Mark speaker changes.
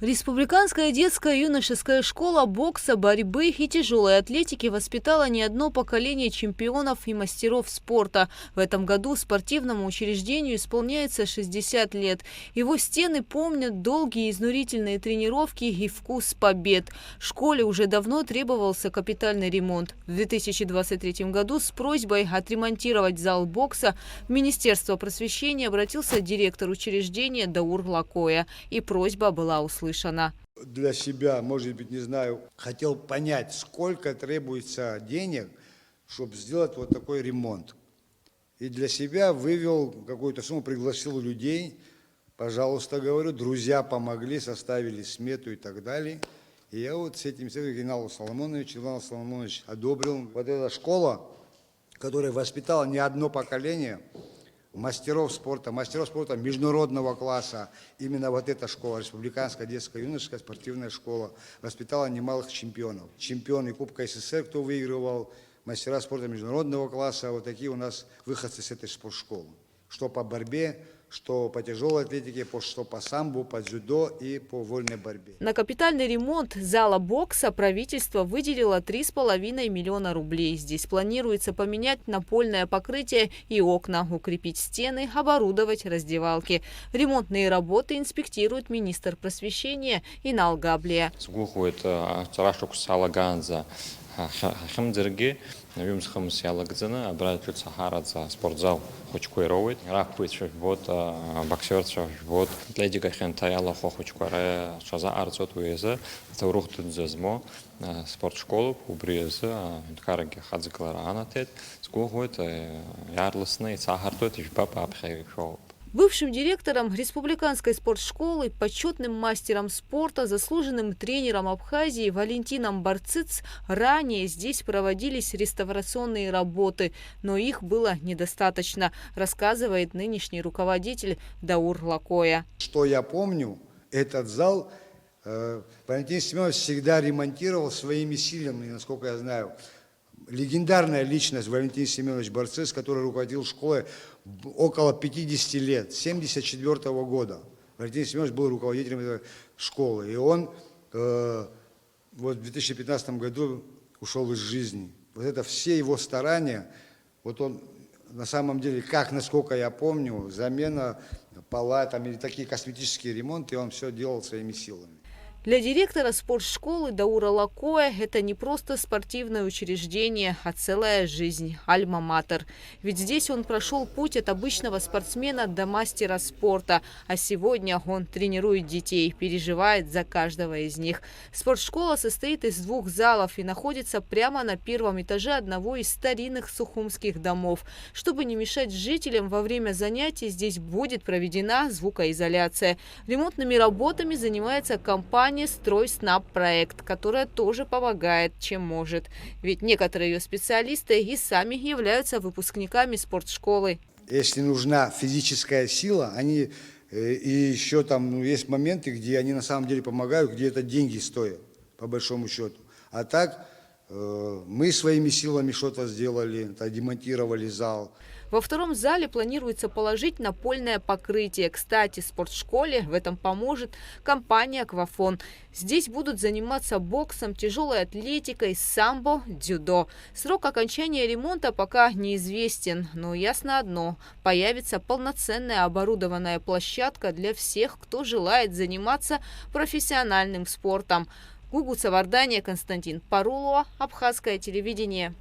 Speaker 1: Республиканская детская юношеская школа бокса, борьбы и тяжелой атлетики воспитала не одно поколение чемпионов и мастеров спорта. В этом году спортивному учреждению исполняется 60 лет. Его стены помнят долгие изнурительные тренировки и вкус побед. Школе уже давно требовался капитальный ремонт. В 2023 году с просьбой отремонтировать зал бокса в Министерство просвещения обратился директор учреждения Даур Лакоя. И просьба была услышана.
Speaker 2: Для себя, может быть, не знаю, хотел понять, сколько требуется денег, чтобы сделать вот такой ремонт. И для себя вывел какую-то сумму, пригласил людей, пожалуйста, говорю, друзья помогли, составили смету и так далее. И я вот с этим Иван Соломонович одобрил. Вот эта школа, которая воспитала не одно поколение мастеров спорта международного класса. Именно вот эта школа, Республиканская детская юношеская спортивная школа, воспитала немалых чемпионов. Чемпионы Кубка СССР, кто выигрывал, мастера спорта международного класса. Вот такие у нас выходцы с этой спортшколы. Что по борьбе, что по тяжелой атлетике, что по самбо, по дзюдо и по вольной борьбе.
Speaker 1: На капитальный ремонт зала бокса правительство выделило 3,5 миллиона рублей. Здесь планируется поменять напольное покрытие и окна, укрепить стены, оборудовать раздевалки. Ремонтные работы инспектирует министр просвещения Инал Габлия.
Speaker 3: Вимсхам сялагзана, обратно Сахарадza спортзал хочкуировать, ракпыч вот боксерцев вот атлетика хентаяла хочкуаре шаза арцот уеза, таурухтун зазмо спортшколу убреза караги хадзикларанатет, скухот ярлысный Сахартот и папа обхайшоу.
Speaker 1: Бывшим директором республиканской спортшколы, почетным мастером спорта, заслуженным тренером Абхазии Валентином Барцыц ранее здесь проводились реставрационные работы, но их было недостаточно, рассказывает нынешний руководитель Даур Лакоя.
Speaker 2: Что я помню, этот зал Валентин Семенович всегда ремонтировал своими силами, насколько я знаю. Легендарная личность Валентин Семенович Барцыц, который руководил школой около 50 лет, 1974 года. Валентин Семенович был руководителем этой школы. И он вот в 2015 году ушел из жизни. Вот это все его старания, вот он на самом деле, насколько я помню, замена пола там, или такие косметические ремонты, он все делал своими силами.
Speaker 1: Для директора спортшколы Даура Лакоя это не просто спортивное учреждение, а целая жизнь, альма-матер. Ведь здесь он прошел путь от обычного спортсмена до мастера спорта. А сегодня он тренирует детей, переживает за каждого из них. Спортшкола состоит из 2 залов и находится прямо на 1-м этаже одного из старинных сухумских домов. Чтобы не мешать жителям, во время занятий здесь будет проведена звукоизоляция. Ремонтными работами занимается компания «Стройснаб-проект», которая тоже помогает, чем может. Ведь некоторые ее специалисты и сами являются выпускниками спортшколы.
Speaker 2: Если нужна физическая сила, они и еще там есть моменты, где они на самом деле помогают, где это деньги стоят, по большому счету. А так мы своими силами что-то сделали, демонтировали зал.
Speaker 1: Во 2-м зале планируется положить напольное покрытие. Кстати, спортшколе в этом поможет компания «Аквафон». Здесь будут заниматься боксом, тяжелой атлетикой, самбо, дзюдо. Срок окончания ремонта пока неизвестен, но ясно одно – появится полноценная оборудованная площадка для всех, кто желает заниматься профессиональным спортом. Гугу Савардания, Константин Парулова, Абхазское телевидение.